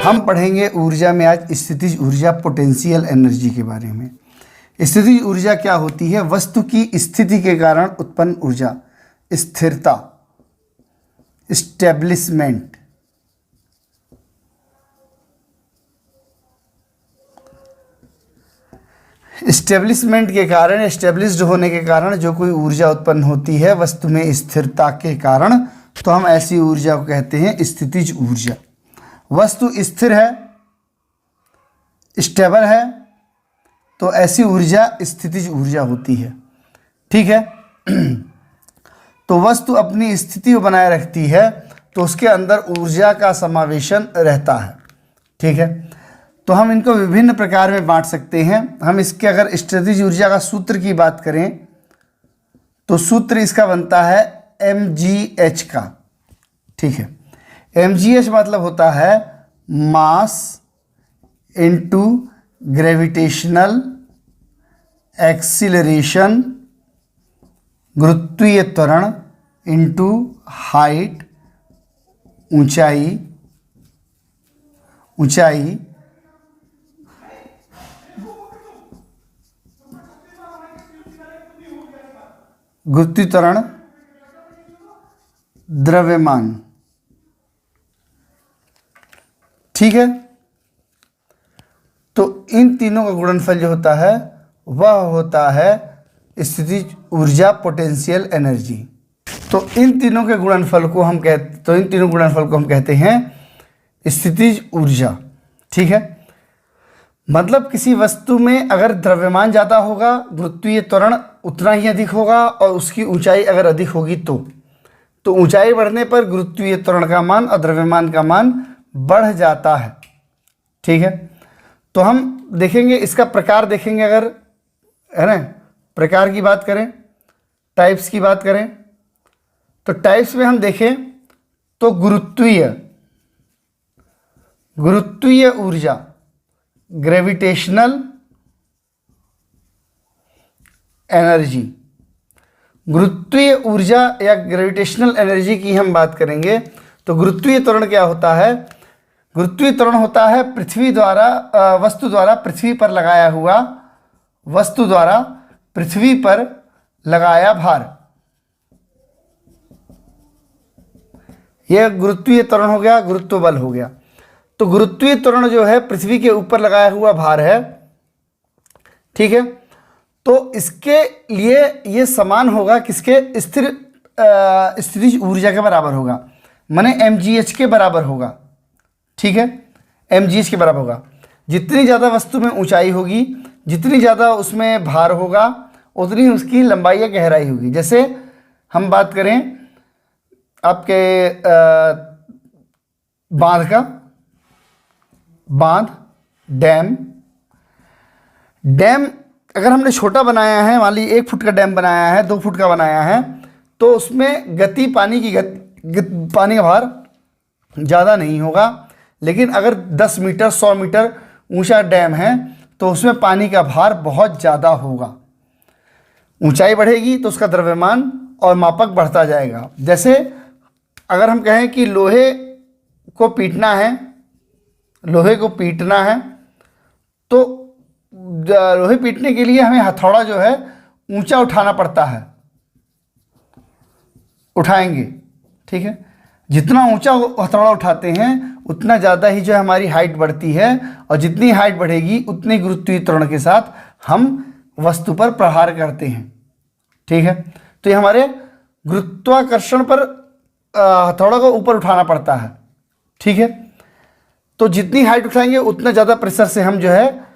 हम पढ़ेंगे ऊर्जा में आज स्थितिज ऊर्जा, पोटेंशियल एनर्जी के बारे में। स्थितिज ऊर्जा क्या होती है? वस्तु की स्थिति के कारण उत्पन्न ऊर्जा, स्थिरता, स्टेब्लिशमेंट। स्टेब्लिशमेंट के कारण, एस्टेब्लिश्ड होने के कारण जो कोई ऊर्जा उत्पन्न होती है वस्तु में स्थिरता के कारण, तो हम ऐसी ऊर्जा को कहते हैं स्थितिज ऊर्जा। वस्तु स्थिर है, स्टेबल है, तो ऐसी ऊर्जा स्थितिज ऊर्जा होती है। ठीक है। तो वस्तु अपनी स्थिति को बनाए रखती है तो उसके अंदर ऊर्जा का समावेशन रहता है। ठीक है। तो हम इनको विभिन्न प्रकार में बांट सकते हैं। हम इसके अगर स्थितिज ऊर्जा का सूत्र की बात करें तो सूत्र इसका बनता है mgh का। ठीक है। mgh मतलब होता है मास इनटू ग्रेविटेशनल एक्सीलरेशन, गुरुत्वीय त्वरण इनटू हाइट, ऊंचाई, गुरुत्वीय त्वरण, द्रव्यमान। ठीक है। तो इन तीनों का गुणनफल जो होता है वह होता है स्थितिज ऊर्जा, पोटेंशियल एनर्जी। तो इन तीनों गुणनफल को हम कहते हैं स्थितिज ऊर्जा। ठीक है। मतलब किसी वस्तु में अगर द्रव्यमान ज़्यादा होगा, गुरुत्वीय त्वरण उतना ही अधिक होगा, और उसकी ऊंचाई अगर अधिक होगी तो ऊंचाई बढ़ने पर गुरुत्वीय त्वरण का मान और द्रव्यमान का मान बढ़ जाता है। ठीक है। तो हम देखेंगे इसका प्रकार, देखेंगे अगर, है ना, प्रकार की बात करें, टाइप्स की बात करें, तो टाइप्स में हम देखें तो गुरुत्वीय ऊर्जा, ग्रेविटेशनल एनर्जी। गुरुत्वीय ऊर्जा या ग्रेविटेशनल एनर्जी की हम बात करेंगे तो गुरुत्वीय त्वरण क्या होता है? गुरुत्वीय त्वरण होता है वस्तु द्वारा पृथ्वी पर लगाया भार। यह गुरुत्वीय त्वरण हो गया, गुरुत्व बल हो गया। तो गुरुत्वीय त्वरण जो है पृथ्वी के ऊपर लगाया हुआ भार है। ठीक है। तो इसके लिए ये समान होगा किसके? स्थितिज ऊर्जा के बराबर होगा, माने mgh के बराबर होगा। ठीक है। mgh के बराबर होगा। जितनी ज़्यादा वस्तु में ऊंचाई होगी, जितनी ज़्यादा उसमें भार होगा, उतनी उसकी लंबाई या गहराई होगी। जैसे हम बात करें आपके बांध, डैम अगर हमने छोटा बनाया है, मान लीजिए 1 फुट का डैम बनाया है, 2 फुट का बनाया है, तो उसमें पानी का भार ज़्यादा नहीं होगा। लेकिन अगर 10 मीटर 100 मीटर ऊंचा डैम है तो उसमें पानी का भार बहुत ज़्यादा होगा। ऊंचाई बढ़ेगी तो उसका द्रव्यमान और मापक बढ़ता जाएगा। जैसे अगर हम कहें कि लोहे को पीटना है तो लोहे पीटने के लिए हमें हथौड़ा जो है ऊंचा उठाना पड़ता है, उठाएंगे। ठीक है। जितना ऊंचा हथौड़ा उठाते हैं उतना ज़्यादा ही जो है हमारी हाइट बढ़ती है, और जितनी हाइट बढ़ेगी उतनी गुरुत्वीय त्वरण के साथ हम वस्तु पर प्रहार करते हैं। ठीक है। तो ये हमारे गुरुत्वाकर्षण पर हथौड़ा को ऊपर उठाना पड़ता है। ठीक है। तो जितनी हाइट उठाएंगे उतना ज़्यादा प्रेशर से हम जो है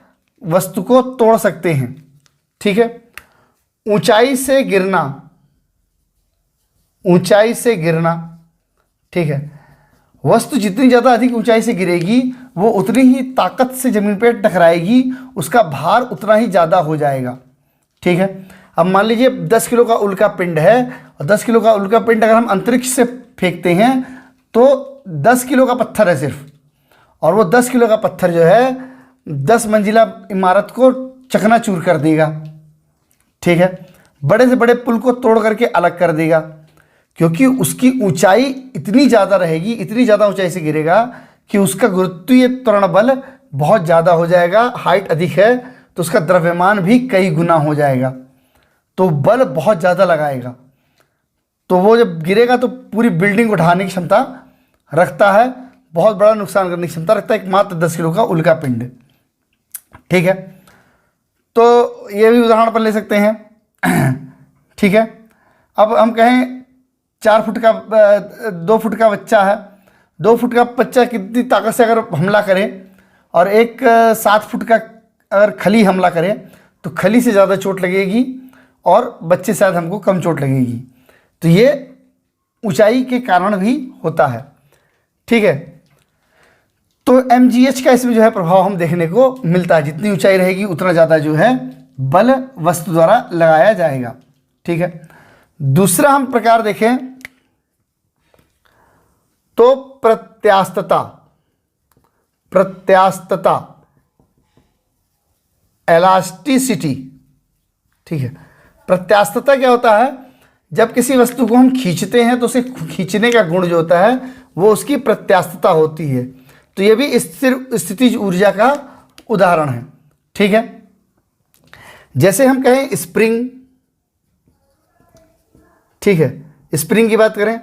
वस्तु को तोड़ सकते हैं। ठीक है। ऊंचाई से गिरना। ठीक है। वस्तु जितनी ज़्यादा अधिक ऊंचाई से गिरेगी वो उतनी ही ताकत से ज़मीन पर टकराएगी, उसका भार उतना ही ज़्यादा हो जाएगा। ठीक है। अब मान लीजिए 10 किलो का उल्का पिंड है, और 10 किलो का उल्का पिंड अगर हम अंतरिक्ष से फेंकते हैं तो 10 किलो का पत्थर है सिर्फ, और वो 10 किलो का पत्थर जो है 10 मंजिला इमारत को चकनाचूर कर देगा। ठीक है। बड़े से बड़े पुल को तोड़ करके अलग कर देगा, क्योंकि उसकी ऊंचाई इतनी ज़्यादा रहेगी, इतनी ज़्यादा ऊंचाई से गिरेगा कि उसका गुरुत्वीय त्वरण बल बहुत ज़्यादा हो जाएगा, हाइट अधिक है तो उसका द्रव्यमान भी कई गुना हो जाएगा, तो बल बहुत ज़्यादा लगाएगा, तो वो जब गिरेगा तो पूरी बिल्डिंग उठाने की क्षमता रखता है, बहुत बड़ा नुकसान करने की क्षमता रखता है एक मात्र 10 किलो का उल्का पिंड। ठीक है, तो ये भी उदाहरण पर ले सकते हैं। ठीक है, अब हम कहें 4 फुट का 2 फुट का बच्चा है, 2 फुट का बच्चा कितनी ताकत से अगर हमला करे और एक 7 फुट का अगर खली हमला करे तो खली से ज़्यादा चोट लगेगी और बच्चे से शायद हमको कम चोट लगेगी। तो ये ऊंचाई के कारण भी होता है। ठीक है, तो mgh का इसमें जो है प्रभाव हम देखने को मिलता है, जितनी ऊंचाई रहेगी उतना ज़्यादा जो है बल वस्तु द्वारा लगाया जाएगा। ठीक है, दूसरा हम प्रकार देखें तो प्रत्यास्थता, प्रत्यास्थता एलास्टिसिटी। ठीक है, प्रत्यास्थता क्या होता है, जब किसी वस्तु को हम खींचते हैं तो उसे खींचने का गुण जो होता है वो उसकी प्रत्यास्थता होती है। तो ये भी स्थिर स्थितिज ऊर्जा का उदाहरण है। ठीक है, जैसे हम कहें स्प्रिंग। ठीक है, स्प्रिंग की बात करें,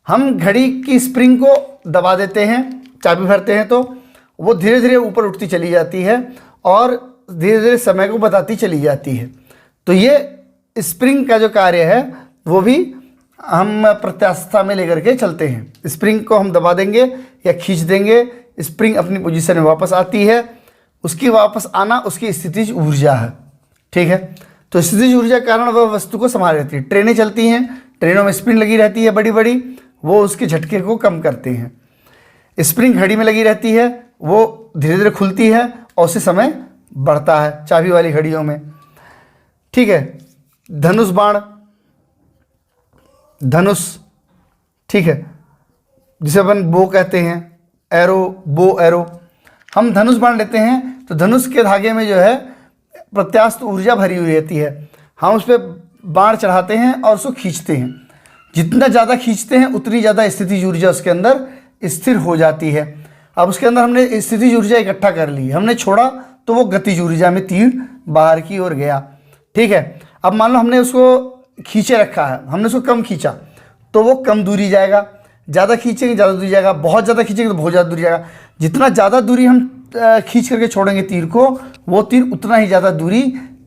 हम घड़ी की स्प्रिंग को दबा देते हैं, चाबी भरते हैं तो वो धीरे धीरे ऊपर उठती चली जाती है और धीरे धीरे समय को बताती चली जाती है। तो ये स्प्रिंग का जो कार्य है वो भी हम प्रत्यास्थता में लेकर के चलते हैं। स्प्रिंग को हम दबा देंगे या खींच देंगे, स्प्रिंग अपनी पोजीशन में वापस आती है, उसकी वापस आना उसकी स्थितिज ऊर्जा है। ठीक है, तो स्थितिज ऊर्जा के कारण वह वस्तु को संभाल रहती है। ट्रेनें चलती हैं, ट्रेनों में स्प्रिंग लगी रहती है बड़ी बड़ी, वो उसके झटके को कम करते हैं। स्प्रिंग घड़ी में लगी रहती है, वो धीरे धीरे खुलती है और उससे समय बढ़ता है चाबी वाली घड़ियों में। ठीक है, धनुष बाण, धनुष, ठीक है, जिसे अपन बो कहते हैं, एरो, बो एरो, हम धनुष बाण लेते हैं तो धनुष के धागे में जो है प्रत्यास्थ ऊर्जा भरी हुई रहती है। हम उस पर बाण चढ़ाते हैं और उसको खींचते हैं, जितना ज़्यादा खींचते हैं उतनी ज़्यादा स्थितिज ऊर्जा उसके अंदर स्थिर हो जाती है। अब उसके अंदर हमने स्थितिज ऊर्जा इकट्ठा कर ली, हमने छोड़ा तो वो गतिज ऊर्जा में तीर बाहर की ओर गया। ठीक है, अब मान लो हमने उसको खींचे रखा है, हमने उसको कम खींचा तो वो कम दूरी जाएगा, ज़्यादा खींचेंगे ज़्यादा दूरी जाएगा, बहुत ज़्यादा खींचेंगे तो बहुत ज़्यादा दूरी जाएगा। जितना ज़्यादा दूरी हम खींच करके छोड़ेंगे तीर को, वो तीर उतना ही ज़्यादा दूरी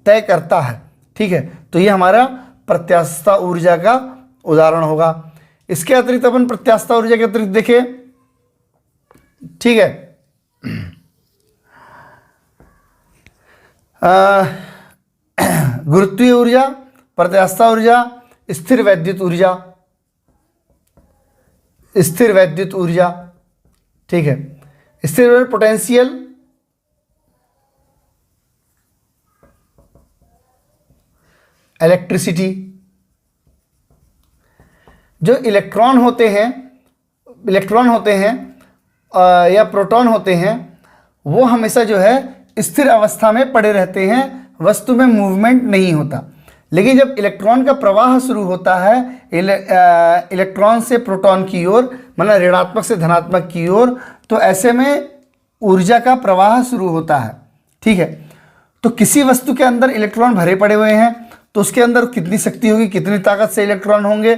तय करता है। ठीक है, तो ये हमारा प्रत्यास्थता ऊर्जा का उदाहरण होगा। इसके अतिरिक्त अपन प्रत्यास्थता ऊर्जा के अतिरिक्त देखें, ठीक है, गुरुत्वीय ऊर्जा, प्रत्यास्थता ऊर्जा, स्थिर वैद्युत ऊर्जा, स्थिर वैद्युत ऊर्जा। ठीक है, स्थिर पोटेंशियल, इलेक्ट्रिसिटी। जो इलेक्ट्रॉन होते हैं या प्रोटॉन होते हैं, वो हमेशा जो है स्थिर अवस्था में पड़े रहते हैं, वस्तु में मूवमेंट नहीं होता। लेकिन जब इलेक्ट्रॉन का प्रवाह शुरू होता है इलेक्ट्रॉन से प्रोटॉन की ओर, मतलब ऋणात्मक से धनात्मक की ओर, तो ऐसे में ऊर्जा का प्रवाह शुरू होता है। ठीक है, तो किसी वस्तु के अंदर इलेक्ट्रॉन भरे पड़े हुए हैं तो उसके अंदर कितनी शक्ति होगी, कितनी ताकत से इलेक्ट्रॉन होंगे,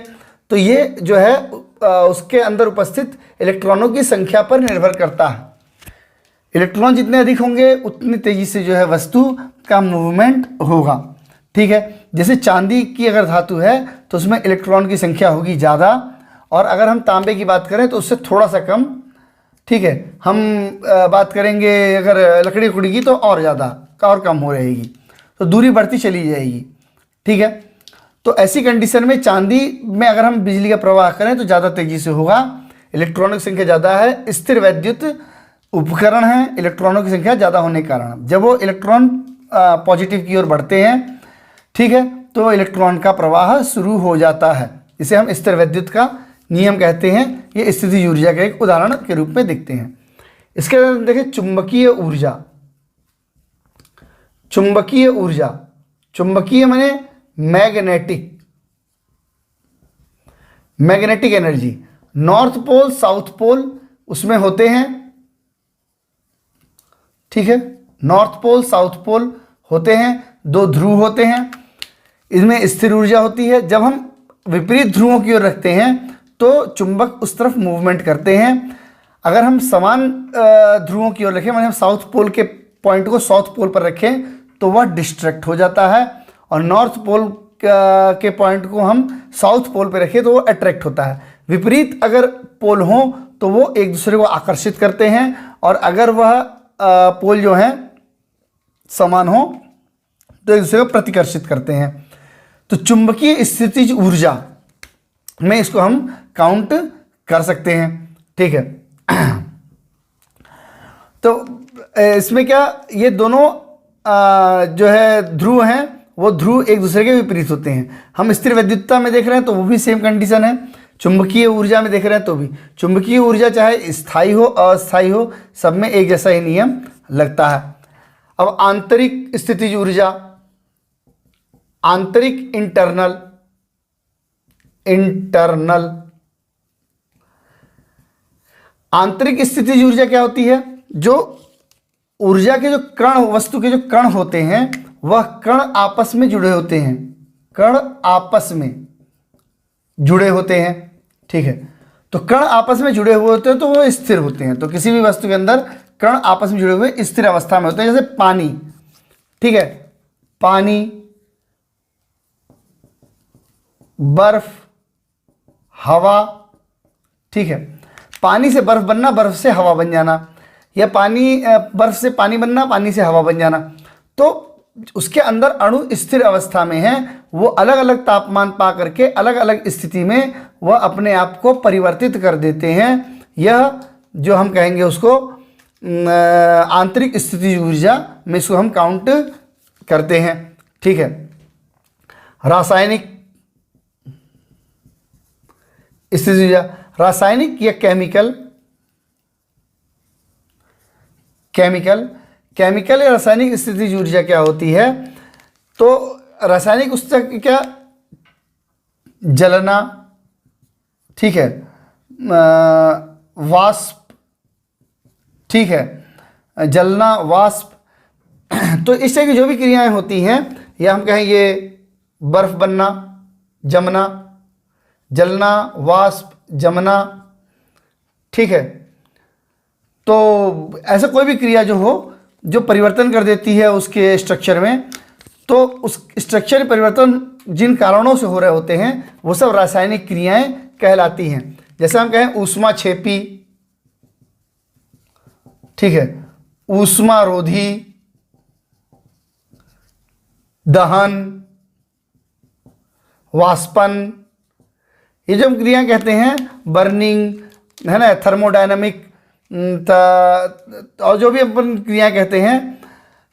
तो ये जो है उसके अंदर उपस्थित इलेक्ट्रॉनों की संख्या पर निर्भर करता है। इलेक्ट्रॉन जितने अधिक होंगे उतनी तेजी से जो है वस्तु का मूवमेंट होगा। ठीक है, जैसे चांदी की अगर धातु है तो उसमें इलेक्ट्रॉन की संख्या होगी ज़्यादा, और अगर हम तांबे की बात करें तो उससे थोड़ा सा कम। ठीक है, हम बात करेंगे अगर लकड़ी उकड़ी की तो और ज़्यादा और कम हो रहेगी, तो दूरी बढ़ती चली जाएगी। ठीक है, तो ऐसी कंडीशन में चांदी में अगर हम बिजली का प्रवाह करें तो ज़्यादा तेज़ी से होगा, इलेक्ट्रॉनों की संख्या ज़्यादा है, स्थिर वैद्युत उपकरण है, इलेक्ट्रॉनों की संख्या ज़्यादा होने के कारण जब वो इलेक्ट्रॉन पॉजिटिव की ओर बढ़ते हैं, ठीक है, तो इलेक्ट्रॉन का प्रवाह शुरू हो जाता है। इसे हम स्थिर वैद्युत का नियम कहते हैं। ये स्थितिज ऊर्जा के एक उदाहरण के रूप में देखते हैं। इसके बाद देखें चुंबकीय ऊर्जा। चुंबकीय ऊर्जा, चुंबकीय माने magnetic energy. North pole south pole उसमें होते हैं, ठीक है। नॉर्थ पोल साउथ पोल होते हैं, दो ध्रुव होते हैं, इनमें स्थिर ऊर्जा होती है। जब हम विपरीत ध्रुवों की ओर रखते हैं तो चुंबक उस तरफ मूवमेंट करते हैं। अगर हम समान ध्रुवों की ओर रखें, माने हम साउथ पोल के पॉइंट को साउथ पोल पर रखें तो वह डिस्ट्रैक्ट हो जाता है, और नॉर्थ पोल के पॉइंट को हम साउथ पोल पर रखें तो वो अट्रैक्ट होता है। विपरीत अगर पोल हो तो वो एक दूसरे को आकर्षित करते हैं, और अगर वह पोल जो है समान हो तो एक दूसरे को प्रतिकर्षित करते हैं। तो चुंबकीय स्थितिज ऊर्जा में इसको हम काउंट कर सकते हैं, ठीक है। तो इसमें क्या, ये दोनों जो है ध्रुव हैं वो ध्रुव एक दूसरे के विपरीत होते हैं। हम स्थिर वैद्युतता में देख रहे हैं तो वो भी सेम कंडीशन है, चुंबकीय ऊर्जा में देख रहे हैं तो भी। चुंबकीय ऊर्जा चाहे स्थायी हो अस्थायी हो, सब में एक जैसा ही नियम लगता है। अब आंतरिक स्थितिज ऊर्जा, आंतरिक इंटरनल आंतरिक स्थितिज ऊर्जा क्या होती है? जो ऊर्जा के जो कण, वस्तु के जो कण होते हैं वह कण आपस में जुड़े होते हैं, कण आपस में जुड़े होते हैं, ठीक है। तो कण आपस में जुड़े हुए होते हैं तो वो स्थिर होते हैं। तो किसी भी वस्तु के अंदर कण आपस में जुड़े हुए स्थिर अवस्था में होते हैं, जैसे पानी, ठीक है, पानी, बर्फ, हवा, ठीक है। पानी से बर्फ बनना, बर्फ से हवा बन जाना, या पानी बर्फ से पानी बनना, पानी से हवा बन जाना। तो उसके अंदर अणु स्थिर अवस्था में है, वो अलग अलग तापमान पा करके अलग अलग स्थिति में वह अपने आप को परिवर्तित कर देते हैं। यह जो हम कहेंगे उसको आंतरिक स्थितिज ऊर्जा में इसको हम काउंट करते हैं, ठीक है। रासायनिक स्थितिज ऊर्जा, रासायनिक या केमिकल या रासायनिक स्थितिज ऊर्जा क्या होती है? तो रासायनिक उसका क्या, जलना, ठीक है, वाष्प, ठीक है, जलना, वाष्प। तो इस तरह की जो भी क्रियाएं होती हैं, या हम कहेंगे बर्फ बनना, जमना, जलना, वाष्प, जमना, ठीक है। तो ऐसा कोई भी क्रिया जो हो, जो परिवर्तन कर देती है उसके स्ट्रक्चर में, तो उस स्ट्रक्चर परिवर्तन जिन कारणों से हो रहे होते हैं वो सब रासायनिक क्रियाएं कहलाती हैं। जैसे हम कहें ऊष्माक्षेपी, ठीक है, ऊष्मारोधी, दहन, वाष्पन, ये जो हम क्रिया कहते हैं, बर्निंग, है ना, थर्मोडायनामिक, और जो भी अपन क्रिया कहते हैं,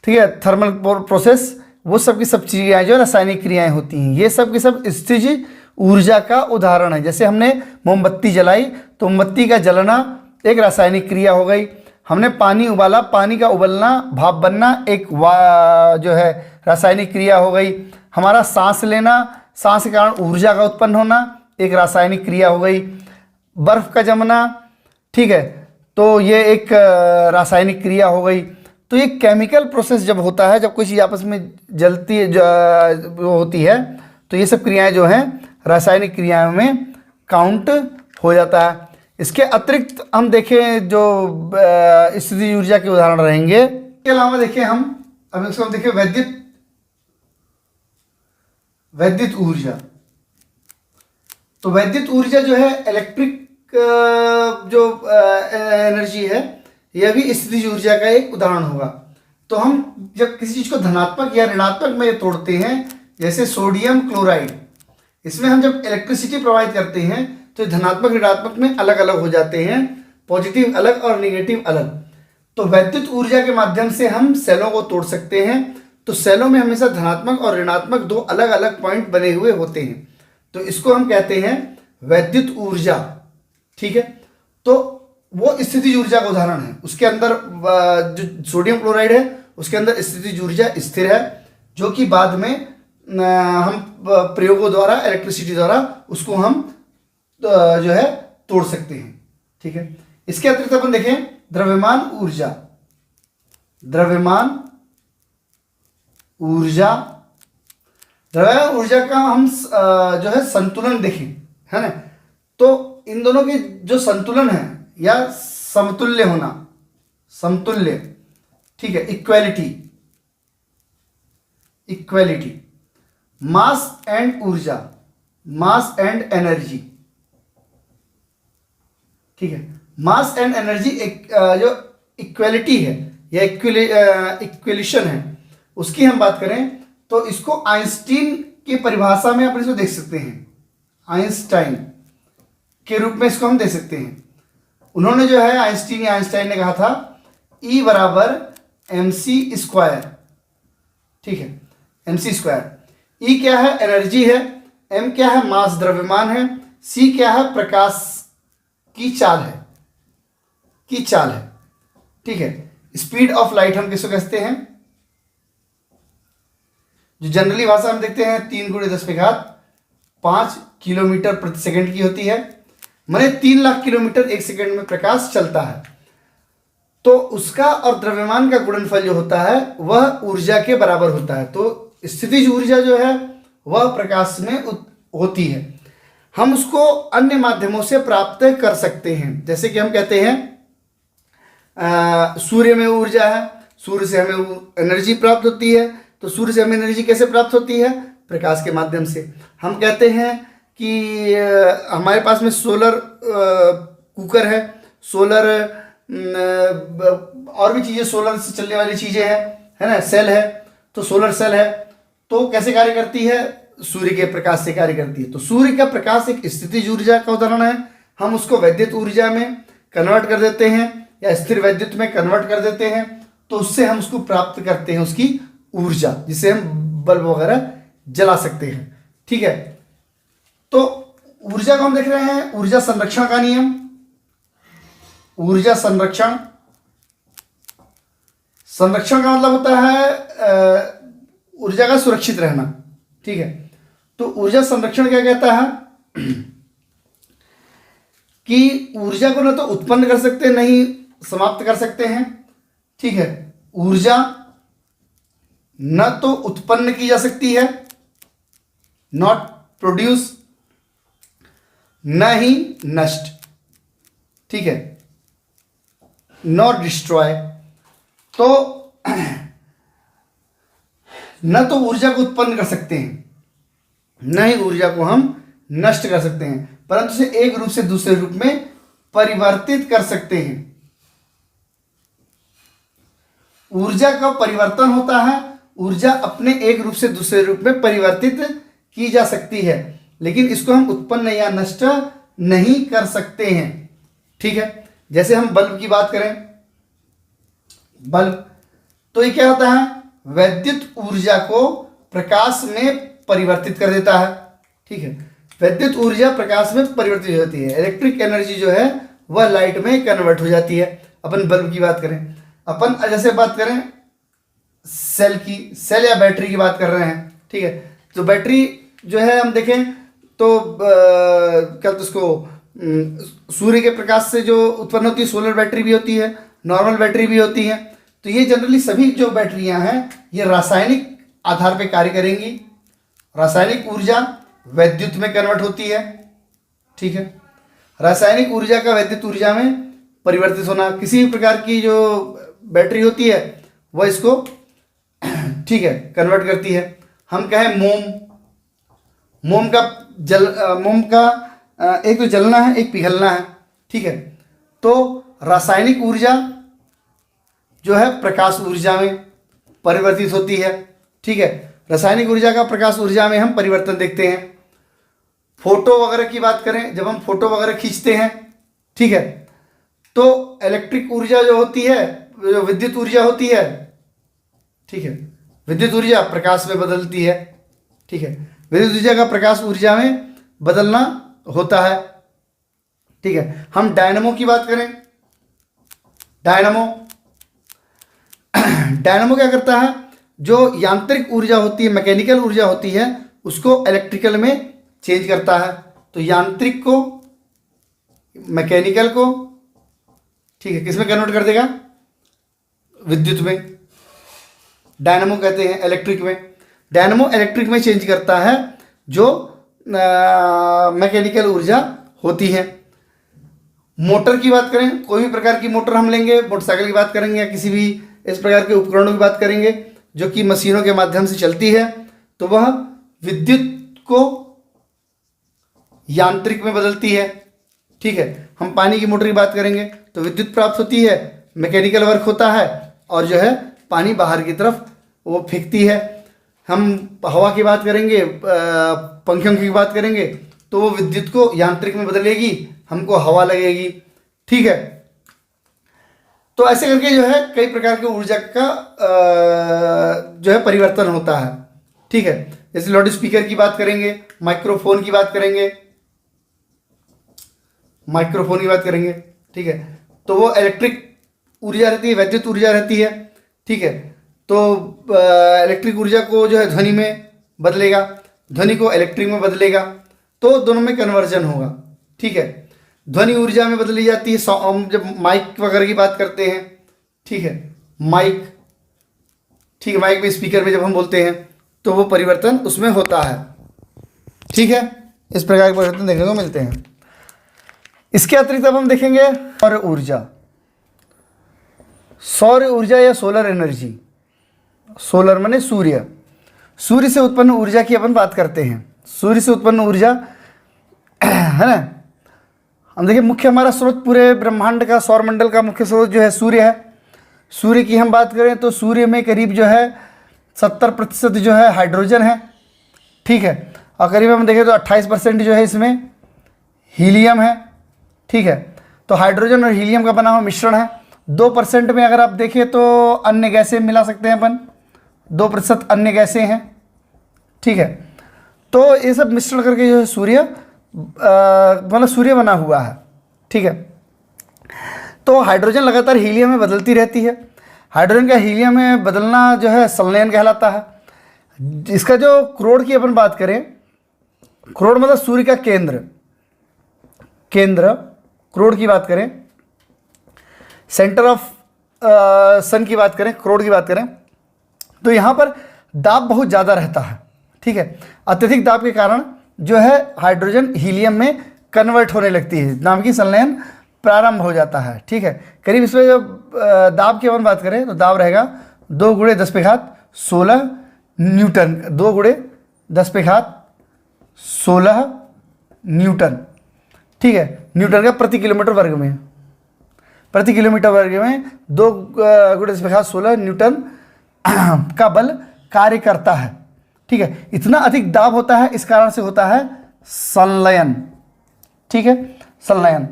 ठीक है, थर्मल प्रोसेस, वो सब की सब क्रियाएं जो रासायनिक क्रियाएं होती हैं, ये सब की सब स्थितिज ऊर्जा का उदाहरण है। जैसे हमने मोमबत्ती जलाई तो मोमबत्ती का जलना एक रासायनिक क्रिया हो गई। हमने पानी उबाला, पानी का उबलना, भाप बनना एक जो है रासायनिक क्रिया हो गई। हमारा सांस लेना, सांस के कारण ऊर्जा का उत्पन्न होना एक रासायनिक क्रिया हो गई। बर्फ का जमना, ठीक है, तो ये एक रासायनिक क्रिया हो गई। तो ये केमिकल प्रोसेस जब होता है, जब कोई चीज़ आपस में जलती होती है, तो ये सब क्रियाएं जो हैं रासायनिक क्रियाओं में काउंट हो जाता है। इसके अतिरिक्त हम देखें जो स्थितिज ऊर्जा के उदाहरण रहेंगे, इसके अलावा देखें हम, अब इसको हम देखें वैद्युत ऊर्जा। तो वैद्युत ऊर्जा जो है इलेक्ट्रिक जो एनर्जी है, यह भी स्थितिज ऊर्जा का एक उदाहरण होगा। तो हम जब किसी चीज़ को धनात्मक या ऋणात्मक में तोड़ते हैं, जैसे सोडियम क्लोराइड, इसमें हम जब इलेक्ट्रिसिटी प्रोवाइड करते हैं तो धनात्मक ऋणात्मक में अलग अलग हो जाते हैं, पॉजिटिव अलग और नेगेटिव अलग। तो वैद्युत ऊर्जा के माध्यम से हम सेलों को तोड़ सकते हैं। तो सेलों में हमेशा धनात्मक और ऋणात्मक दो अलग अलग पॉइंट बने हुए होते हैं, तो इसको हम कहते हैं वैद्युत ऊर्जा, ठीक है। तो वो स्थितिज ऊर्जा का उदाहरण है। उसके अंदर जो सोडियम क्लोराइड है उसके अंदर स्थितिज ऊर्जा स्थिर है, जो कि बाद में हम प्रयोगों द्वारा, इलेक्ट्रिसिटी द्वारा उसको हम जो है तोड़ सकते हैं, ठीक है। इसके अतिरिक्त अपन देखें द्रव्यमान ऊर्जा। द्रव्यमान ऊर्जा, द्रव्यमान ऊर्जा का हम जो है संतुलन देखें, है ना। तो इन दोनों के जो संतुलन है या समतुल्य होना, समतुल्य, ठीक है, इक्वेलिटी, इक्वेलिटी, मास एंड ऊर्जा, मास एंड एनर्जी, ठीक है, मास एंड एनर्जी जो इक्वेलिटी है या इक्वेलिशन है उसकी हम बात करें तो इसको आइंस्टीन की परिभाषा में अपन इसको देख सकते हैं, आइंस्टाइन के रूप में इसको हम देख सकते हैं। उन्होंने जो है आइंस्टाइन ने कहा था E बराबर mc स्क्वायर, ठीक है, mc स्क्वायर। E क्या है, एनर्जी है, m क्या है, मास द्रव्यमान है, c क्या है, प्रकाश की चाल है, की चाल है, ठीक है। स्पीड ऑफ लाइट हम किसको कहते हैं, जो जनरली भाषा में देखते हैं 3 × 10⁵ किलोमीटर प्रति सेकंड की होती है, माने 3 लाख किलोमीटर एक सेकंड में प्रकाश चलता है। तो उसका और द्रव्यमान का गुणनफल जो होता है वह ऊर्जा के बराबर होता है। तो स्थितिज ऊर्जा जो है वह प्रकाश में होती है। हम उसको अन्य माध्यमों से प्राप्त कर सकते हैं, जैसे कि हम कहते हैं सूर्य में ऊर्जा है, सूर्य से हमें एनर्जी प्राप्त होती है। तो सूर्य से हमें एनर्जी कैसे प्राप्त होती है, प्रकाश के माध्यम से। हम कहते हैं कि हमारे पास में सोलर कुकर है, सोलर और भी चीज़ें सोलर से चलने वाली चीज़ें हैं, है ना, सेल है, तो सोलर सेल है, तो कैसे कार्य करती है, सूर्य के प्रकाश से कार्य करती है। तो सूर्य का प्रकाश एक स्थितिज ऊर्जा का उदाहरण है। हम उसको वैद्युत ऊर्जा में कन्वर्ट कर देते हैं या स्थिर वैद्युत में कन्वर्ट कर देते हैं, तो उससे हम उसको प्राप्त करते हैं उसकी ऊर्जा, जिसे हम बल्ब वगैरह जला सकते हैं, ठीक है। तो ऊर्जा को हम देख रहे हैं ऊर्जा संरक्षण का नियम, ऊर्जा संरक्षण, संरक्षण का मतलब होता है ऊर्जा का सुरक्षित रहना, ठीक है। तो ऊर्जा संरक्षण क्या कहता है कि ऊर्जा को न तो उत्पन्न कर सकते नहीं समाप्त कर सकते हैं, ठीक है। ऊर्जा न तो उत्पन्न की जा सकती है, नॉट प्रोड्यूस, न ही नष्ट, ठीक है, नॉट डिस्ट्रॉय। तो न तो ऊर्जा को उत्पन्न कर सकते हैं, न ही ऊर्जा को हम नष्ट कर सकते हैं, परंतु उसे एक रूप से दूसरे रूप में परिवर्तित कर सकते हैं। ऊर्जा का परिवर्तन होता है, ऊर्जा अपने एक रूप से दूसरे रूप में परिवर्तित की जा सकती है, लेकिन इसको हम उत्पन्न या नष्ट नहीं कर सकते हैं, ठीक है। जैसे हम बल्ब की बात करें, बल्ब, तो ये क्या होता है, वैद्युत ऊर्जा को प्रकाश में परिवर्तित कर देता है, ठीक है। वैद्युत ऊर्जा प्रकाश में परिवर्तित हो जाती है, इलेक्ट्रिक एनर्जी जो है वह लाइट में कन्वर्ट हो जाती है। अपन बल्ब की बात करें, अपन जैसे बात करें सेल की, सेल या बैटरी की बात कर रहे हैं, ठीक है। तो बैटरी जो है हम देखें तो क्या तो उसको सूर्य के प्रकाश से जो उत्पन्न होती है, सोलर बैटरी भी होती है, नॉर्मल बैटरी भी होती है। तो ये जनरली सभी जो बैटरियां हैं ये रासायनिक आधार पे कार्य करेंगी। रासायनिक ऊर्जा वैद्युत में कन्वर्ट होती है, ठीक है। रासायनिक ऊर्जा का वैद्युत ऊर्जा में परिवर्तित होना, किसी भी प्रकार की जो बैटरी होती है वह इसको ठीक है कन्वर्ट करती है। हम कहें मोम का एक तो जलना है, एक पिघलना है, ठीक है। तो रासायनिक ऊर्जा जो है प्रकाश ऊर्जा में परिवर्तित होती है, ठीक है। रासायनिक ऊर्जा का प्रकाश ऊर्जा में हम परिवर्तन देखते हैं। फोटो वगैरह की बात करें, जब हम फोटो वगैरह खींचते हैं, ठीक है, तो इलेक्ट्रिक ऊर्जा जो होती है, जो विद्युत ऊर्जा होती है, ठीक है, विद्युत ऊर्जा प्रकाश में बदलती है, ठीक है। विद्युत ऊर्जा का प्रकाश ऊर्जा में बदलना होता है, ठीक है। हम डायनामो की बात करें, डायनामो क्या करता है, जो यांत्रिक ऊर्जा होती है, मैकेनिकल ऊर्जा होती है, उसको इलेक्ट्रिकल में चेंज करता है। तो यांत्रिक को मैकेनिकल को, ठीक है, किस में कन्वर्ट कर देगा, विद्युत में, डायनामो कहते हैं इलेक्ट्रिक में। डायनामो इलेक्ट्रिक में चेंज करता है जो मैकेनिकल ऊर्जा होती है। मोटर की बात करें, कोई भी प्रकार की मोटर हम लेंगे, मोटरसाइकिल की बात करेंगे या किसी भी इस प्रकार के उपकरणों की बात करेंगे जो कि मशीनों के माध्यम से चलती है, तो वह विद्युत को यांत्रिक में बदलती है। ठीक है, हम पानी की मोटर की बात करेंगे तो विद्युत प्राप्त होती है, मैकेनिकल वर्क होता है और जो है पानी बाहर की तरफ वो फेंकती है। हम हवा की बात करेंगे, पंखों की बात करेंगे तो वो विद्युत को यांत्रिक में बदलेगी, हमको हवा लगेगी। ठीक है, तो ऐसे करके जो है कई प्रकार की ऊर्जा का जो है परिवर्तन होता है। ठीक है, जैसे लाउड स्पीकर की बात करेंगे, माइक्रोफोन की बात करेंगे, ठीक है, तो वो इलेक्ट्रिक ऊर्जा रहती है, वैद्युत ऊर्जा रहती है। ठीक है, तो इलेक्ट्रिक ऊर्जा को जो है ध्वनि में बदलेगा, ध्वनि को इलेक्ट्रिक में बदलेगा, तो दोनों में कन्वर्जन होगा। ठीक है, ध्वनि ऊर्जा में बदली जाती है हम जब माइक वगैरह की बात करते हैं। ठीक है, माइक, ठीक है, माइक में स्पीकर में जब हम बोलते हैं तो वो परिवर्तन उसमें होता है। ठीक है, इस प्रकार के परिवर्तन देखने को मिलते हैं। इसके अतिरिक्त अब हम देखेंगे सौर ऊर्जा। सौर ऊर्जा या सोलर एनर्जी, सोलर माने सूर्य, सूर्य से उत्पन्न ऊर्जा की अपन बात करते हैं। सूर्य से उत्पन्न ऊर्जा है ना, हम देखिए मुख्य हमारा स्रोत पूरे ब्रह्मांड का, सौरमंडल का मुख्य स्रोत जो है सूर्य है। सूर्य की हम बात करें तो सूर्य में करीब जो है 70% जो है हाइड्रोजन है। ठीक है, और करीब हम देखें तो 28% जो है इसमें हीलियम है। ठीक है, तो हाइड्रोजन और हीलियम का बना हुआ मिश्रण है। 2% में अगर आप देखें तो अन्य गैसें मिला सकते हैं अपन, 2% अन्य गैसें हैं। ठीक है, तो ये सब मिश्रण करके जो है सूर्य मतलब सूर्य बना हुआ है। ठीक है, तो हाइड्रोजन लगातार हीलियम में बदलती रहती है। हाइड्रोजन का हीलियम में बदलना जो है संलयन कहलाता है। इसका जो क्रोड की अपन बात करें, क्रोड मतलब सूर्य का केंद्र, क्रोड की बात करें, सेंटर ऑफ सन की बात करें, क्रोड की बात करें, तो यहाँ पर दाब बहुत ज़्यादा रहता है। ठीक है, अत्यधिक दाब के कारण जो है हाइड्रोजन हीलियम में कन्वर्ट होने लगती है, नाम की संलयन प्रारंभ हो जाता है। ठीक है, करीब इसमें जब दाब की अपन बात करें तो दाब रहेगा 2 × 10⁻16 न्यूटन, 2 × 10⁻16 न्यूटन। ठीक है, न्यूटन का प्रति किलोमीटर वर्ग में, प्रति किलोमीटर वर्ग में 2 × 10⁻16 न्यूटन का बल कार्य करता है। ठीक है, इतना अधिक दाब होता है, इस कारण से होता है संलयन। ठीक है, संलयन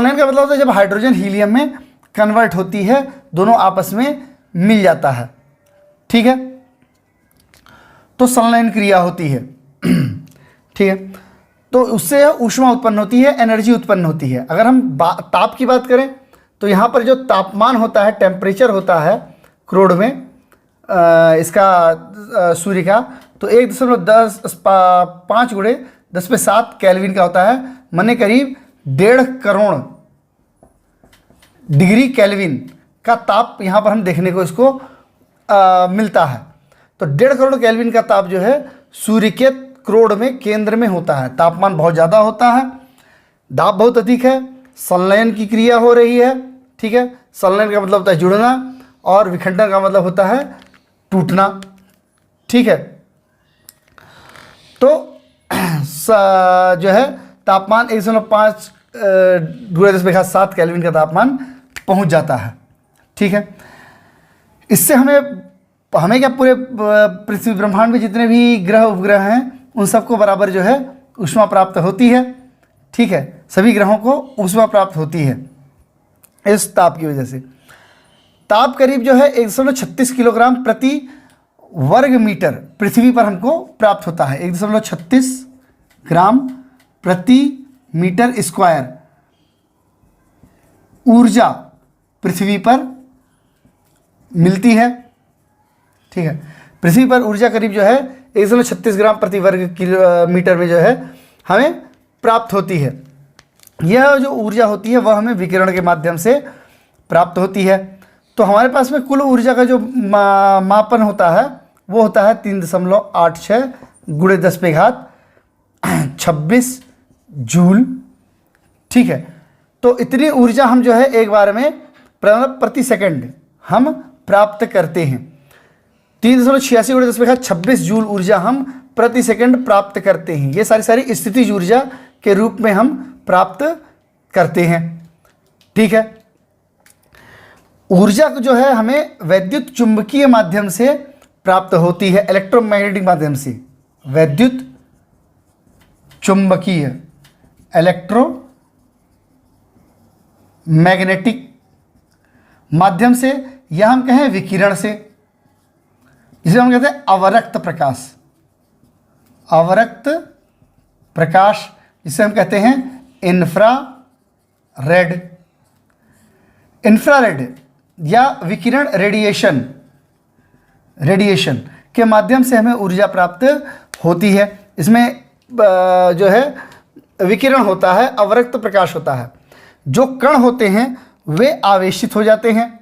का मतलब होता है जब हाइड्रोजन हीलियम में कन्वर्ट होती है, दोनों आपस में मिल जाता है। ठीक है, तो संलयन क्रिया होती है। ठीक है, तो उससे ऊष्मा उत्पन्न होती है, एनर्जी उत्पन्न होती है। अगर हम ताप की बात करें तो यहाँ पर जो तापमान होता है, टेम्परेचर होता है क्रोड में इसका सूर्य का, तो 1.5 × 10⁻7 केल्विन का होता है, माने करीब 1.5 करोड़ डिग्री केल्विन का ताप यहाँ पर हम देखने को इसको मिलता है। तो 1.5 करोड़ केल्विन का ताप जो है सूर्य के क्रोड में केंद्र में होता है। तापमान बहुत ज़्यादा होता है, दाब बहुत अधिक है, संलयन की क्रिया हो रही है। ठीक है, संलयन का मतलब होता है जुड़ना और विखंडन का मतलब होता है टूटना। ठीक है, तो जो है तापमान 1.5 × 10⁻7 केल्विन का तापमान पहुंच जाता है। ठीक है, इससे हमें क्या पूरे पृथ्वी ब्रह्मांड में जितने भी ग्रह उपग्रह हैं उन सबको बराबर जो है ऊष्मा प्राप्त होती है। ठीक है, सभी ग्रहों को ऊष्मा प्राप्त होती है इस ताप की वजह से। ताप करीब जो है 136 किलोग्राम प्रति वर्ग मीटर पृथ्वी पर हमको प्राप्त होता है। 136 ग्राम प्रति मीटर स्क्वायर ऊर्जा पृथ्वी पर मिलती है। ठीक है, पृथ्वी पर ऊर्जा करीब जो है 136 ग्राम प्रति वर्ग मीटर में जो है हमें प्राप्त होती है। यह जो ऊर्जा होती है वह हमें विकिरण के माध्यम से प्राप्त होती है। तो हमारे पास में कुल ऊर्जा का जो मापन होता है वो होता है 3.86 गुणे 10 पे घात 26 जूल। ठीक है, तो इतनी ऊर्जा हम जो है एक बार में प्रति सेकंड हम प्राप्त करते हैं। 3.86 गुणे 10 पे घात 26 जूल ऊर्जा हम प्रति सेकंड प्राप्त करते हैं। ये सारी स्थितिज ऊर्जा के रूप में हम प्राप्त करते हैं। ठीक है, ऊर्जा जो है हमें वैद्युत चुंबकीय माध्यम से प्राप्त होती है, इलेक्ट्रोमैग्नेटिक माध्यम से, वैद्युत चुंबकीय इलेक्ट्रोमैग्नेटिक माध्यम से, या हम कहें विकिरण से, जिसे हम कहते हैं अवरक्त प्रकाश, अवरक्त प्रकाश, जिसे हम कहते हैं इंफ्रारेड, इंफ्रारेड या विकिरण, रेडिएशन, रेडिएशन के माध्यम से हमें ऊर्जा प्राप्त होती है। इसमें जो है विकिरण होता है, अवरक्त प्रकाश होता है। जो कण होते हैं वे आवेशित हो जाते हैं,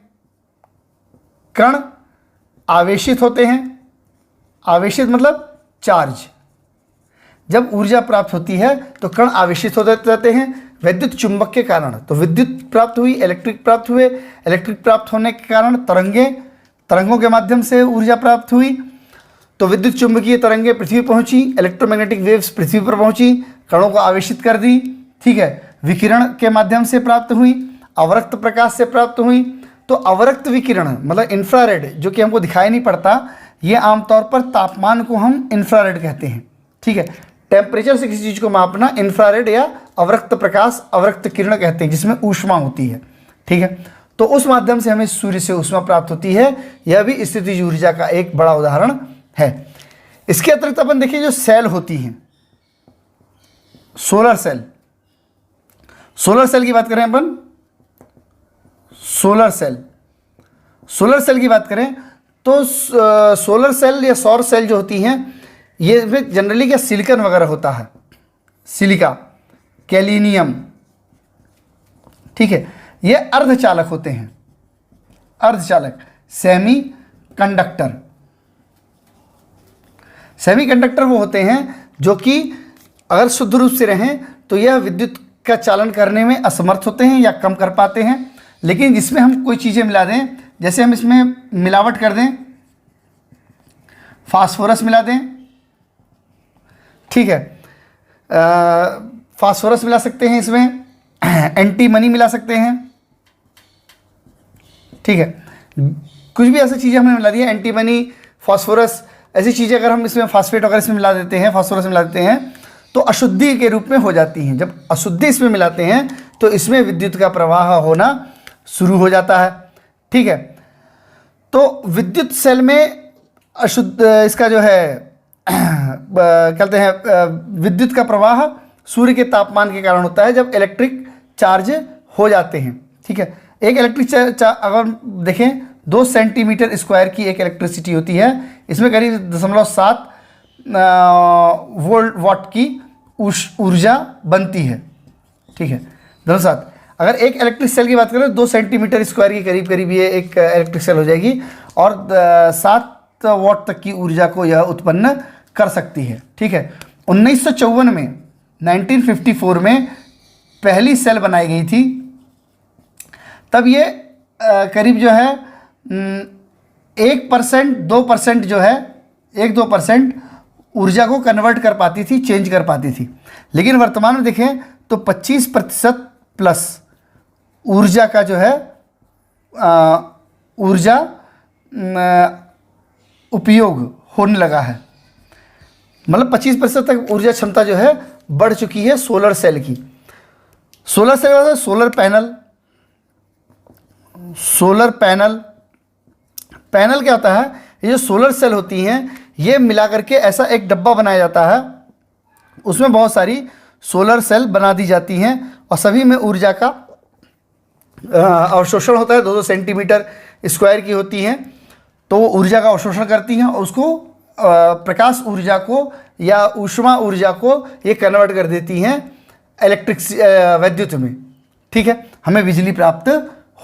कण आवेशित होते हैं, आवेशित मतलब चार्ज। जब ऊर्जा प्राप्त होती है तो कण आवेशित हो जाते हैं वैद्युत चुंबक के कारण। तो विद्युत प्राप्त हुई, इलेक्ट्रिक प्राप्त हुए, इलेक्ट्रिक प्राप्त होने के कारण तरंगों के माध्यम से ऊर्जा प्राप्त हुई। तो विद्युत चुंबकीय तरंगें पृथ्वी पहुंची, इलेक्ट्रोमैग्नेटिक वेव्स पृथ्वी पर पहुंची, कणों को आवेशित कर दी। ठीक है, विकिरण के माध्यम से प्राप्त हुई, अवरक्त प्रकाश से प्राप्त हुई। तो अवरक्त विकिरण मतलब इंफ्रारेड, जो कि हमको दिखाई नहीं पड़ता, ये आमतौर पर तापमान को हम इंफ्रारेड कहते हैं। ठीक है, टेम्परेचर से किसी चीज़ को मापना इंफ्रारेड या अवरक्त प्रकाश, अवरक्त किरण कहते हैं, जिसमें ऊष्मा होती है। ठीक है, तो उस माध्यम से हमें सूर्य से ऊष्मा प्राप्त होती है। यह भी स्थितिज ऊर्जा का एक बड़ा उदाहरण है। इसके अतिरिक्त अपन देखिए जो सेल होती हैं, सोलर सेल, सोलर सेल की बात करें अपन, सोलर सेल, सोलर सेल की बात करें तो सोलर सेल या सौर सेल जो होती हैं, ये जनरली क्या सिलिकॉन वगैरह होता है, सिलिका, कैलिनियम। ठीक है, ये अर्धचालक होते हैं, अर्धचालक, सेमी कंडक्टर। सेमी कंडक्टर वो होते हैं जो कि अगर शुद्ध रूप से रहें तो यह विद्युत का चालन करने में असमर्थ होते हैं या कम कर पाते हैं। लेकिन जिसमें हम कोई चीज़ें मिला दें, जैसे हम इसमें मिलावट कर दें, फास्फोरस मिला दें, ठीक है, फास्फोरस मिला सकते हैं इसमें, एंटीमनी मिला सकते हैं। ठीक है, कुछ भी ऐसी चीज़ें हमने मिला दी है, एंटीमनी, फास्फोरस, ऐसी चीज़ें अगर हम इसमें फास्फेट वगैरह इसमें मिला देते हैं, फास्फोरस मिला देते हैं, तो अशुद्धि के रूप में हो जाती हैं। जब अशुद्धि इसमें मिलाते हैं तो इसमें विद्युत का प्रवाह होना शुरू हो जाता है। ठीक है, तो विद्युत सेल में अशुद्ध इसका जो है कहते हैं विद्युत का प्रवाह सूर्य के तापमान के कारण होता है, जब इलेक्ट्रिक चार्ज हो जाते हैं। ठीक है, एक इलेक्ट्रिक अगर देखें 2 सेंटीमीटर स्क्वायर की एक इलेक्ट्रिसिटी होती है, इसमें करीब 0.7 वोल्ट वाट की ऊर्जा बनती है। ठीक है, 0.7। अगर एक इलेक्ट्रिक सेल की बात करें 2 सेंटीमीटर स्क्वायर के करीब करीब ये एक इलेक्ट्रिक सेल हो जाएगी और 7 वाट तक की ऊर्जा को यह उत्पन्न कर सकती है। ठीक है, 1954 में 1954 में पहली सेल बनाई गई थी। तब ये करीब जो है 1% 2% जो है 1-2% ऊर्जा को कन्वर्ट कर पाती थी, चेंज कर पाती थी। लेकिन वर्तमान में देखें तो 25% प्लस ऊर्जा का जो है ऊर्जा उपयोग होने लगा है। मतलब 25% तक ऊर्जा क्षमता जो है बढ़ चुकी है सोलर सेल की। Solar cell, solar panel, solar panel, panel क्या होता है, ये जो सोलर सेल होती हैं ये मिला करके ऐसा एक डब्बा बनाया जाता है, उसमें बहुत सारी सोलर सेल बना दी जाती हैं और सभी में ऊर्जा का अवशोषण होता है। 2-2 सेंटीमीटर स्क्वायर की होती हैं, तो वो ऊर्जा का अवशोषण करती हैं और उसको प्रकाश ऊर्जा को या ऊष्मा ऊर्जा को ये कन्वर्ट कर देती हैं इलेक्ट्रिक विद्युत में। ठीक है, हमें बिजली प्राप्त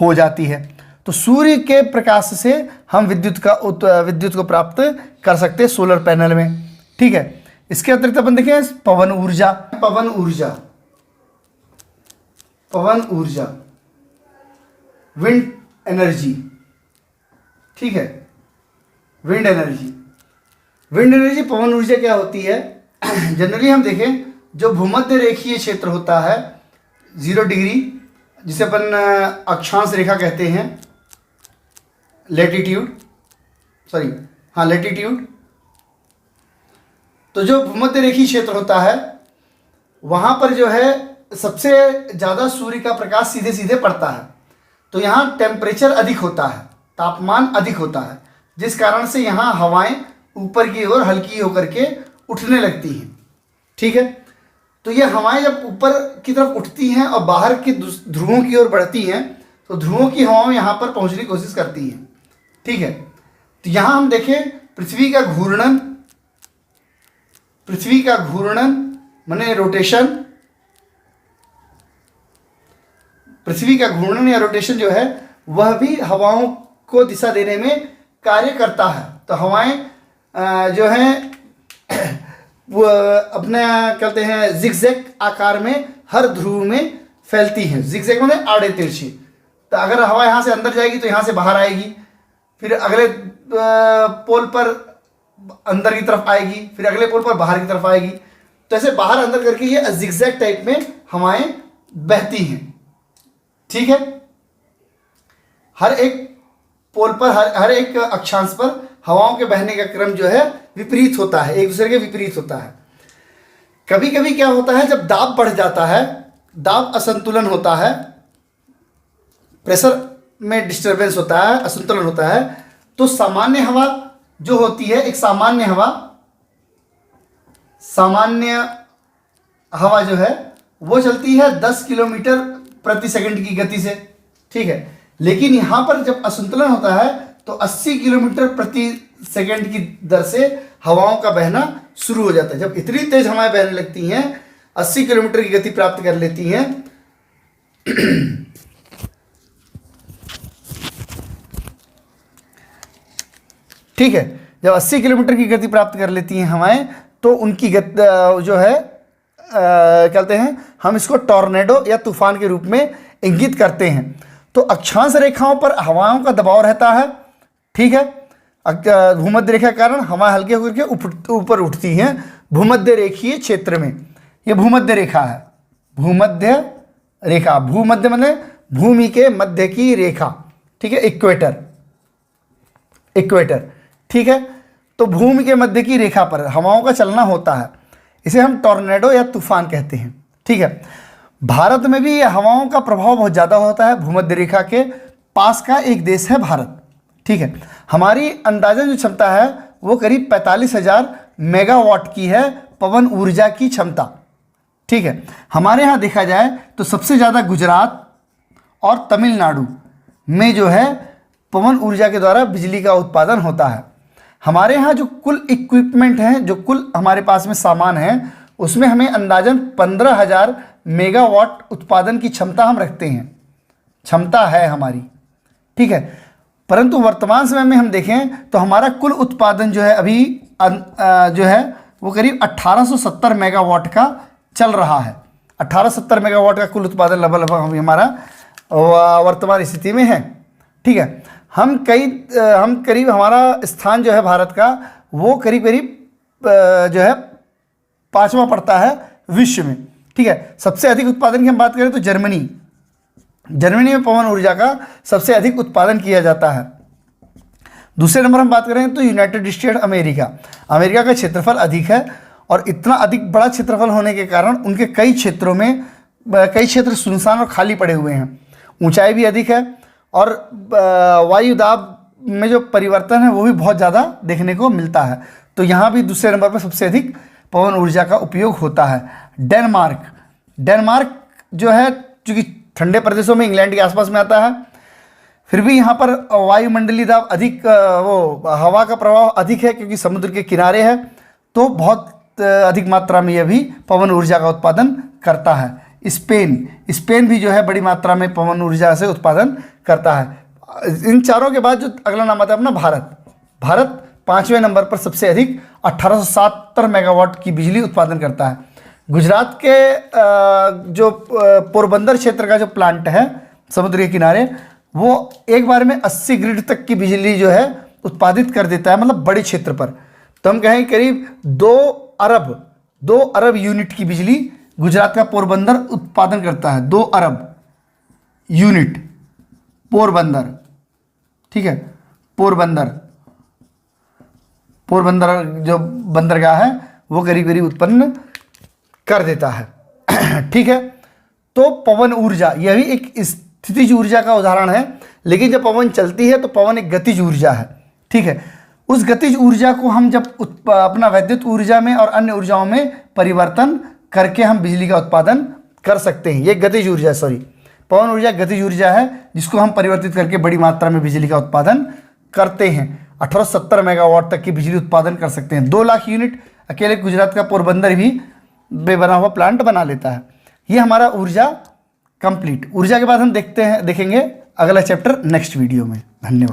हो जाती है। तो सूर्य के प्रकाश से हम विद्युत को प्राप्त कर सकते हैं सोलर पैनल में। ठीक है, इसके अतिरिक्त अपन देखें पवन ऊर्जा। Wind energy. ठीक है, विंड एनर्जी पवन ऊर्जा क्या होती है? जनरली हम देखें जो भूमध्य रेखीय क्षेत्र होता है 0 डिग्री, जिसे अपन अक्षांश रेखा कहते हैं, लैटिट्यूड। तो जो भूमध्य रेखीय क्षेत्र होता है वहाँ पर जो है सबसे ज़्यादा सूर्य का प्रकाश सीधे सीधे पड़ता है, तो यहाँ टेम्परेचर अधिक होता है, तापमान अधिक होता है, जिस कारण से यहाँ हवाएं ऊपर की ओर हल्की होकर के उठने लगती हैं। ठीक है, तो ये हवाएं जब ऊपर की तरफ उठती हैं और बाहर के ध्रुवों की ओर बढ़ती हैं, तो ध्रुवों की हवाएं यहाँ पर पहुँचने की कोशिश करती हैं। ठीक है, तो यहाँ हम देखें पृथ्वी का घूर्णन माने रोटेशन। पृथ्वी का घूर्णन या रोटेशन जो है वह भी हवाओं को दिशा देने में कार्य करता है। तो हवाएं जो हैं वो अपने कहते हैं जिगजैग आकार में हर ध्रुव में फैलती हैं। जिगजैग माने आड़े तिरछी। तो अगर हवा यहाँ से अंदर जाएगी तो यहाँ से बाहर आएगी, फिर अगले पोल पर अंदर की तरफ आएगी, फिर अगले पोल पर बाहर की तरफ आएगी। तो ऐसे बाहर अंदर करके ये जिगजैग टाइप में हवाएं बहती हैं। ठीक है, हर एक पोल पर हर एक अक्षांश पर हवाओं के बहने का क्रम जो है विपरीत होता है, एक दूसरे के विपरीत होता है। कभी कभी क्या होता है, जब दाब बढ़ जाता है, दाब असंतुलन होता है, प्रेशर में डिस्टरबेंस होता है, असंतुलन होता है, तो सामान्य हवा जो होती है, एक सामान्य हवा जो है वो चलती है 10 किलोमीटर प्रति सेकंड की गति से। ठीक है, लेकिन यहाँ पर जब असंतुलन होता है तो 80 किलोमीटर प्रति सेकंड की दर से हवाओं का बहना शुरू हो जाता है। जब इतनी तेज हवाएं बहने लगती हैं, 80 किलोमीटर की गति प्राप्त कर लेती हैं, ठीक है, जब 80 किलोमीटर की गति प्राप्त कर लेती हैं हवाएं, तो उनकी गति जो है कहते हैं, हम इसको टॉर्नेडो या तूफान के रूप में इंगित करते हैं। तो अक्षांश रेखाओं पर हवाओं का दबाव रहता है। ठीक है, भूमध्य रेखा के कारण हवा हल्के होकर के ऊपर उठती हैं भूमध्य रेखीय क्षेत्र में। ये भूमध्य रेखा है, भूमध्य माने भूमि के मध्य की रेखा। ठीक है, इक्वेटर। ठीक है, तो भूमि के मध्य की रेखा पर हवाओं का चलना होता है, इसे हम टॉर्नेडो या तूफान कहते हैं। ठीक है, भारत में भी ये हवाओं का प्रभाव बहुत ज़्यादा होता है। भूमध्य रेखा के पास का एक देश है भारत। ठीक है, हमारी अंदाजन जो क्षमता है वो करीब 45,000 मेगावाट की है, पवन ऊर्जा की क्षमता। ठीक है, हमारे यहाँ देखा जाए तो सबसे ज़्यादा गुजरात और तमिलनाडु में जो है पवन ऊर्जा के द्वारा बिजली का उत्पादन होता है। हमारे यहाँ जो कुल इक्विपमेंट हैं, जो कुल हमारे पास में सामान है, उसमें हमें अंदाजन 15,000 मेगावाट उत्पादन की क्षमता हम रखते हैं, क्षमता है हमारी। ठीक है, परंतु वर्तमान समय में हम देखें तो हमारा कुल उत्पादन जो है अभी जो है वो करीब 1870 मेगावाट का चल रहा है। 1870 मेगावाट का कुल उत्पादन लगभग हमारा वर्तमान स्थिति में है। ठीक है, हम करीब हमारा स्थान जो है भारत का वो करीब जो है 5वां पड़ता है विश्व में। ठीक है, सबसे अधिक उत्पादन की हम बात करें तो जर्मनी में पवन ऊर्जा का सबसे अधिक उत्पादन किया जाता है। दूसरे नंबर हम बात करें तो यूनाइटेड स्टेट अमेरिका का क्षेत्रफल अधिक है, और इतना अधिक बड़ा क्षेत्रफल होने के कारण उनके कई क्षेत्र सुनसान और खाली पड़े हुए हैं। ऊंचाई भी अधिक है, और वायु दाब में जो परिवर्तन है वो भी बहुत ज़्यादा देखने को मिलता है। तो यहाँ भी दूसरे नंबर पर सबसे अधिक पवन ऊर्जा का उपयोग होता है। डेनमार्क जो है, चूँकि ठंडे प्रदेशों में इंग्लैंड के आसपास में आता है, फिर भी यहाँ पर वायुमंडलीय दाब अधिक, वो हवा का प्रभाव अधिक है क्योंकि समुद्र के किनारे है, तो बहुत अधिक मात्रा में यह भी पवन ऊर्जा का उत्पादन करता है। स्पेन भी जो है बड़ी मात्रा में पवन ऊर्जा से उत्पादन करता है। इन चारों के बाद जो अगला नाम आता है अपना भारत। भारत 5वें नंबर पर सबसे अधिक 1870 मेगावाट की बिजली उत्पादन करता है। गुजरात के जो पोरबंदर क्षेत्र का जो प्लांट है समुद्र के किनारे, वो एक बार में 80 ग्रिड तक की बिजली जो है उत्पादित कर देता है, मतलब बड़े क्षेत्र पर। तो हम कहें करीब 2 अरब यूनिट की बिजली गुजरात का पोरबंदर उत्पादन करता है। 2 अरब यूनिट पोरबंदर, ठीक है, पोरबंदर जो बंदरगाह है वो करीब करीब उत्पन्न कर देता है। ठीक है, तो पवन ऊर्जा यह भी एक स्थितिज ऊर्जा का उदाहरण है, लेकिन जब पवन चलती है तो पवन एक गतिज ऊर्जा है। ठीक है, उस गतिज ऊर्जा को हम जब अपना वैद्युत ऊर्जा में और अन्य ऊर्जाओं में परिवर्तन करके हम बिजली का उत्पादन कर सकते हैं। ये गतिज ऊर्जा, पवन ऊर्जा गतिज ऊर्जा है जिसको हम परिवर्तित करके बड़ी मात्रा में बिजली का उत्पादन करते हैं। 1870 मेगावाट तक की बिजली उत्पादन कर सकते हैं। 2 लाख यूनिट अकेले गुजरात का पोरबंदर भी बना हुआ प्लांट बना लेता है। ये हमारा ऊर्जा कंप्लीट। ऊर्जा के बाद हम देखेंगे अगला चैप्टर नेक्स्ट वीडियो में। धन्यवाद।